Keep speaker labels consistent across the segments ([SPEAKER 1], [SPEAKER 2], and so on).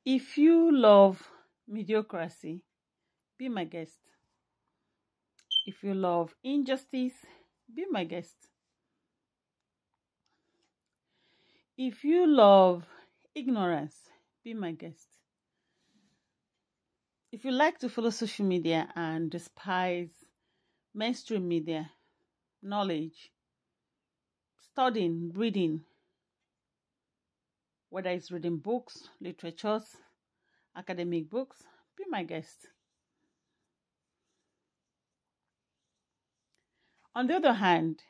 [SPEAKER 1] If you love mediocrity, be my guest. If you love injustice, be my guest. If you love ignorance, be my guest. If you like to follow social media and despise mainstream media, knowledge, studying, reading, whether it's reading books, literatures, academic books, be my guest. On the other hand,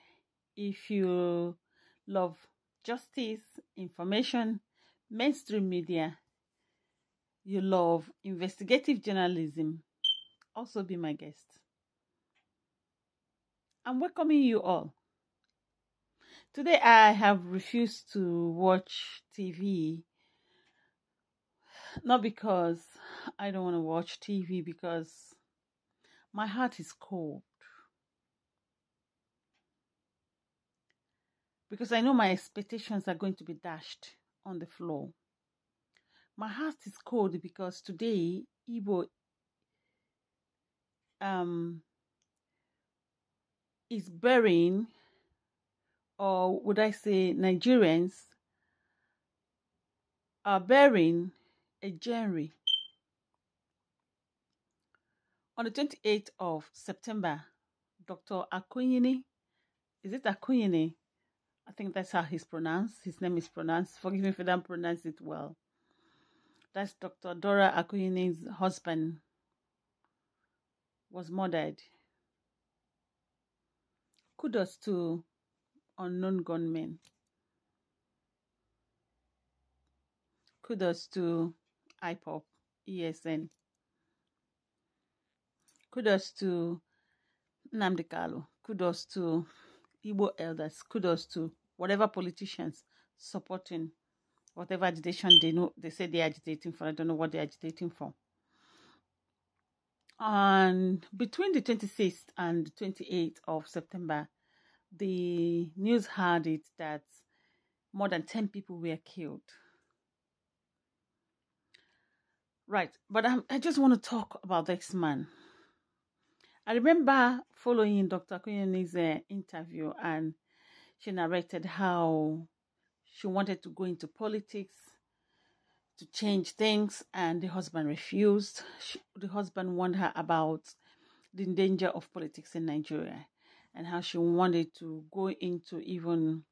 [SPEAKER 1] if you love justice, information, mainstream media, you love investigative journalism, also be my guest. I'm welcoming you all. Today I have refused to watch TV, not because I don't want to watch TV, because my heart is cold. Because I know my expectations are going to be dashed on the floor. My heart is cold because today Igbo is burying, or would I say Nigerians are burying a genre. On the 28th of September, Dr. Akunyili, is it Akunyili? I think that's how he's pronounced. His name is pronounced. Forgive me if I don't pronounce it well. That's Dr. Dora Akunyili's husband was murdered. Kudos to unknown gunmen. Kudos to IPOP, ESN. Kudos to Nnamdi Kanu. Kudos to Igbo elders. Kudos to whatever politicians supporting whatever agitation they say they're agitating for. I don't know what they're agitating for. And between the 26th and 28th of September, the news had it that more than 10 people were killed. Right, but I just want to talk about this man. I remember following Dr. Akunyili's interview, and she narrated how she wanted to go into politics to change things, and the husband refused. The husband warned her about the danger of politics in Nigeria and how she wanted to go into even,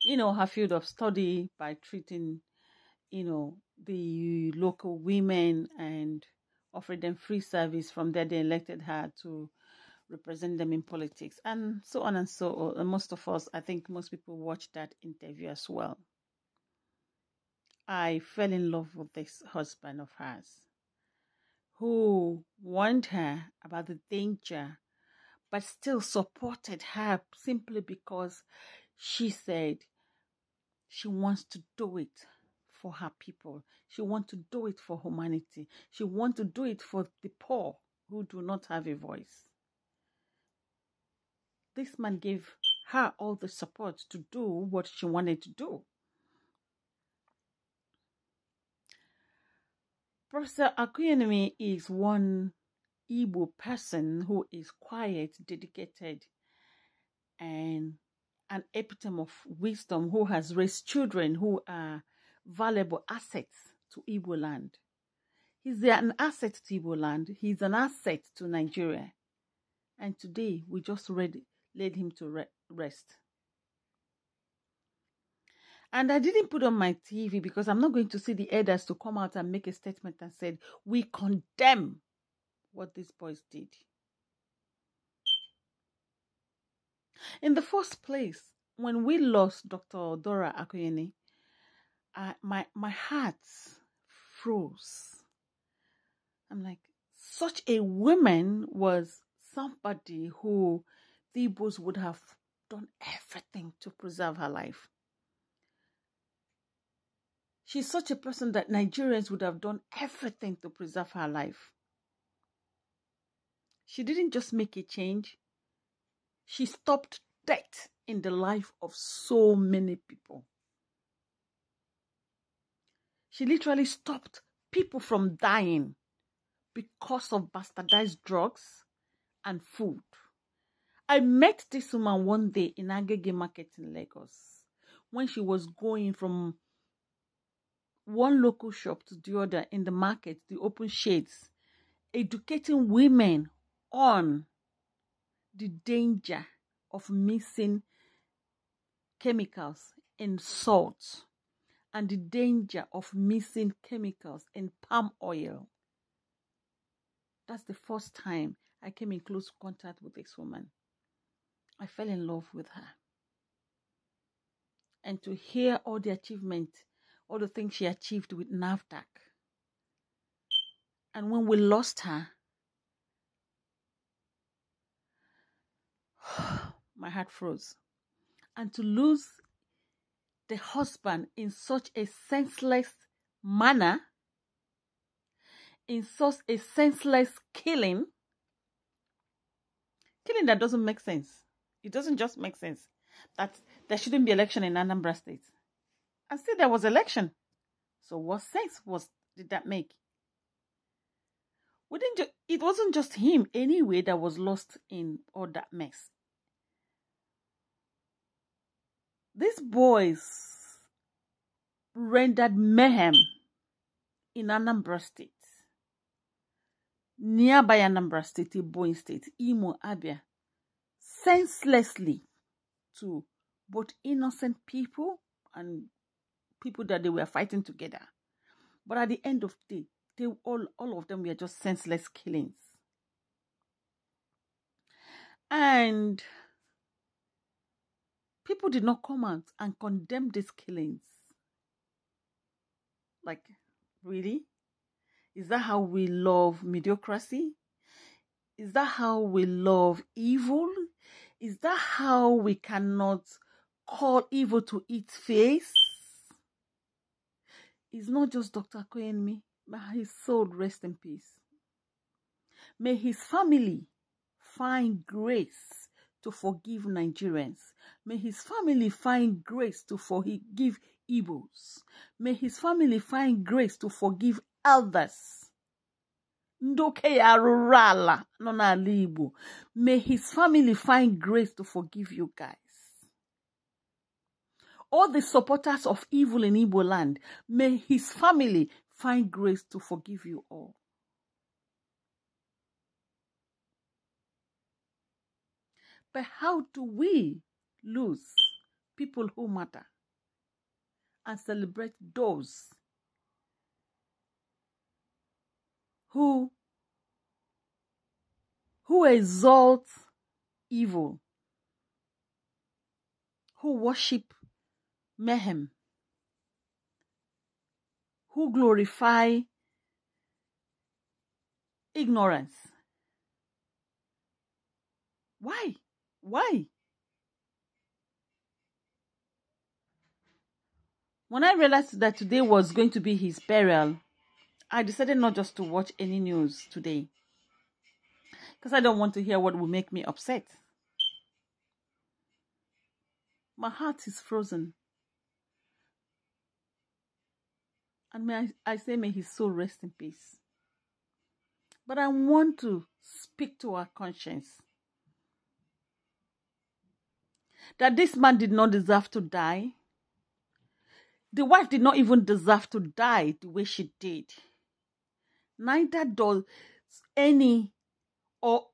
[SPEAKER 1] her field of study by treating, the local women and offering them free service. From there, they elected her to represent them in politics, and so on and so on. And most of us, I think most people watched that interview as well. I fell in love with this husband of hers who warned her about the danger, but still supported her simply because she said she wants to do it for her people. She wants to do it for humanity. She wants to do it for the poor who do not have a voice. This man gave her all the support to do what she wanted to do. Professor Akunyili is one Igbo person who is quiet, dedicated, and an epitome of wisdom, who has raised children who are valuable assets to Igbo land. He's an asset to Igbo land. He's an asset to Nigeria. And today, we just laid him to rest. And I didn't put on my TV because I'm not going to see the elders to come out and make a statement and said, we condemn what these boys did. In the first place, when we lost Dr. Dora Akunyili, my heart froze. I'm like, such a woman was somebody who the Igbos would have done everything to preserve her life. She's such a person that Nigerians would have done everything to preserve her life. She didn't just make a change. She stopped death in the life of so many people. She literally stopped people from dying because of bastardized drugs and food. I met this woman one day in Agege Market in Lagos when she was going from one local shop to the other in the market, the open shades, educating women on the danger of mixing chemicals in salt and the danger of mixing chemicals in palm oil. That's the first time I came in close contact with this woman. I fell in love with her. And to hear all the achievements, all the things she achieved with NAFDAC. And when we lost her, my heart froze. And to lose the husband in such a senseless manner, in such a senseless killing that doesn't make sense. It doesn't just make sense that there shouldn't be election in Anambra State. And still there was election. So what sense did that make? It wasn't just him anyway that was lost in all that mess. These boys rendered mayhem in Anambra State, nearby Anambra State, Ebonyi State, Imo, Abia, senselessly to both innocent people and people that they were fighting together. But at the end of the day, all of them were just senseless killings. And people did not come out and condemn these killings. Like, really? Is that how we love mediocrity? Is that how we love evil? Is that how we cannot call evil to its face? It's not just Dr. Akunyili. May his soul rest in peace. May his family find grace to forgive Nigerians. May his family find grace to forgive Igbos. May his family find grace to forgive elders. May his family find grace to forgive you guys. All the supporters of evil in Igbo land, may his family find grace to forgive you all. But how do we lose people who matter and celebrate those who exalt evil, who worship mayhem, who glorify ignorance? Why? Why? When I realized that today was going to be his burial, I decided not just to watch any news today, because I don't want to hear what will make me upset. My heart is frozen. And I say, may his soul rest in peace. But I want to speak to our conscience that this man did not deserve to die. The wife did not even deserve to die the way she did. Neither does any of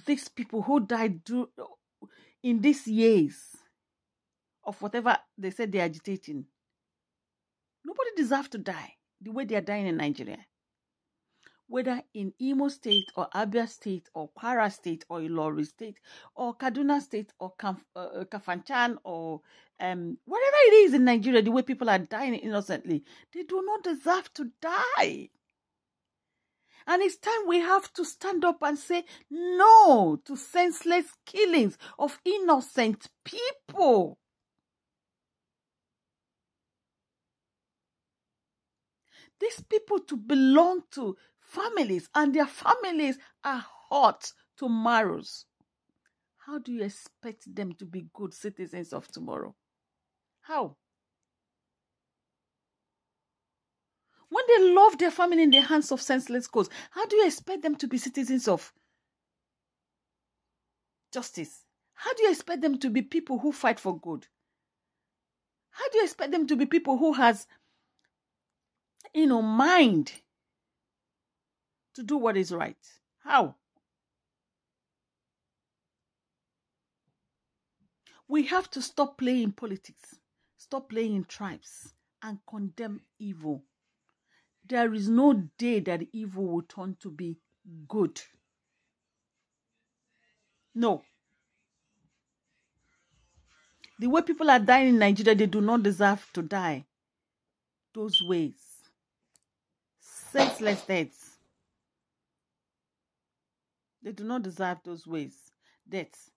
[SPEAKER 1] these people who died in these years of whatever they said they're agitating. Nobody deserves to die the way they are dying in Nigeria. Whether in Imo State or Abia State or Kwara State or Ilori State or Kaduna State or Kafanchan or wherever it is in Nigeria, the way people are dying innocently, they do not deserve to die. And it's time we have to stand up and say no to senseless killings of innocent people. These people to belong to families, and their families are hot tomorrows. How do you expect them to be good citizens of tomorrow? How? When they love their family in the hands of senseless gods, how do you expect them to be citizens of justice? How do you expect them to be people who fight for good? How do you expect them to be people who has, mind to do what is right? How? We have to stop playing politics, stop playing tribes, and condemn evil. There is no day that evil will turn to be good. No. The way people are dying in Nigeria, they do not deserve to die those ways. Senseless deaths. They do not deserve those ways. Deaths.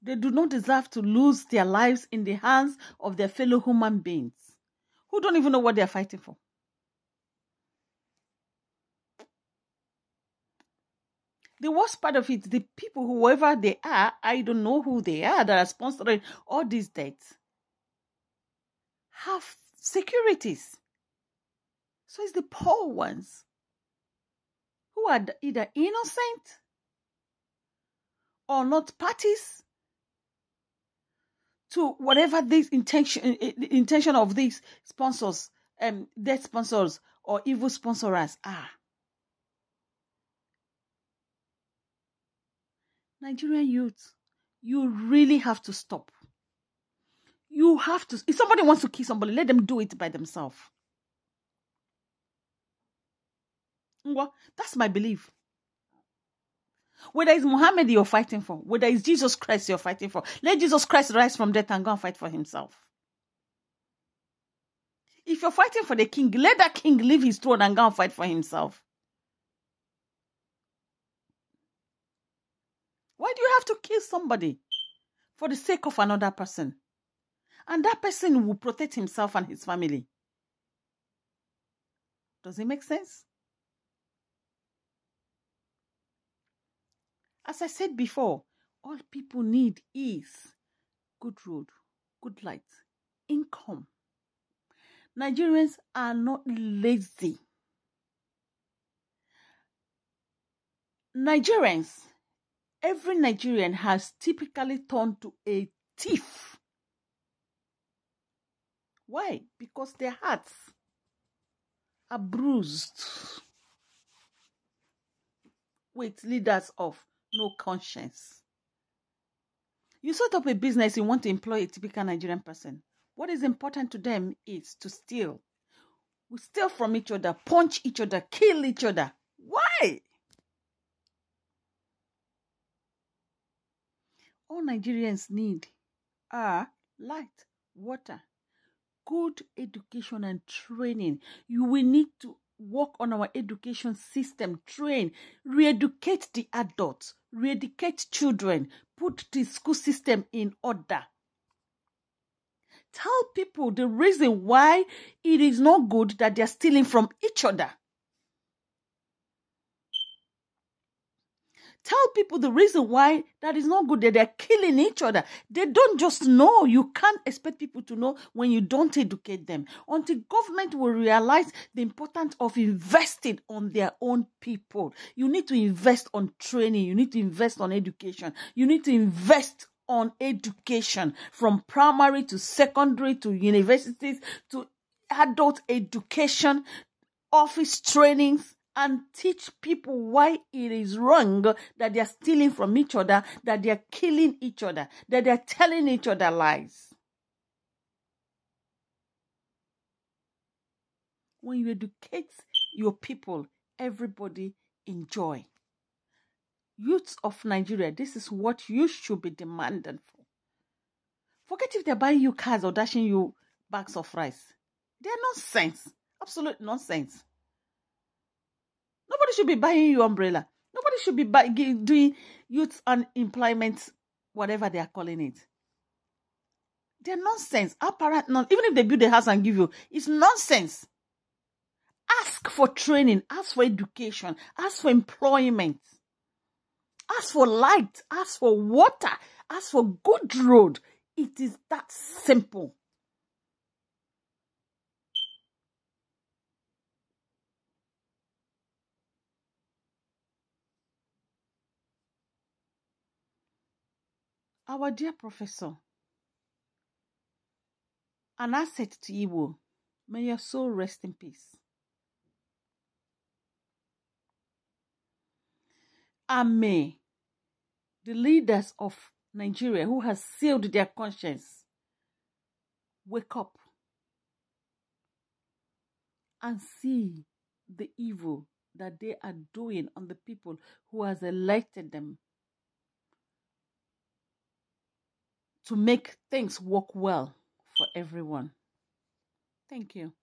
[SPEAKER 1] They do not deserve to lose their lives in the hands of their fellow human beings who don't even know what they are fighting for. The worst part of it, the people, whoever they are, I don't know who they are, that are sponsoring all these deaths, have securities. So it's the poor ones who are either innocent or not parties to whatever this intention of these sponsors, death sponsors or evil sponsorers are. Nigerian youth, you really have to stop. You have to. If somebody wants to kill somebody, let them do it by themselves. Well, that's my belief. Whether it's Muhammad you're fighting for, whether it's Jesus Christ you're fighting for, let Jesus Christ rise from death and go and fight for himself. If you're fighting for the king, let that king leave his throne and go and fight for himself. Why do you have to kill somebody for the sake of another person? And that person will protect himself and his family. Does it make sense? As I said before, all people need is good road, good light, income. Nigerians are not lazy. Every Nigerian has typically turned to a thief. Why? Because their hearts are bruised with leaders of no conscience. You set up a business, you want to employ a typical Nigerian person. What is important to them is to steal. We steal from each other, punch each other, kill each other. Why? All Nigerians need are light, water, good education and training. You will need to work on our education system, train, re-educate the adults, re-educate children, put the school system in order. Tell people the reason why it is not good that they're stealing from each other. Tell people the reason why that is not good, that they're killing each other. They don't just know. You can't expect people to know when you don't educate them. Until government will realize the importance of investing on their own people. You need to invest on training. You need to invest on education. You need to invest on education from primary to secondary to universities to adult education, office trainings, and teach people why it is wrong that they are stealing from each other, that they are killing each other, that they are telling each other lies. When you educate your people, everybody enjoy. Youths of Nigeria, this is what you should be demanding for. Forget if they're buying you cars or dashing you bags of rice. They're nonsense. Absolute nonsense. Nobody should be buying you umbrella. Nobody should be doing youth unemployment, whatever they are calling it. They're nonsense. Even if they build a house and give you, it's nonsense. Ask for training. Ask for education. Ask for employment. Ask for light. Ask for water. Ask for good road. It is that simple. our dear professor, an asset to Igbo, may your soul rest in peace. And may the leaders of Nigeria who has sealed their conscience wake up and see the evil that they are doing on the people who has elected them to make things work well for everyone. Thank you.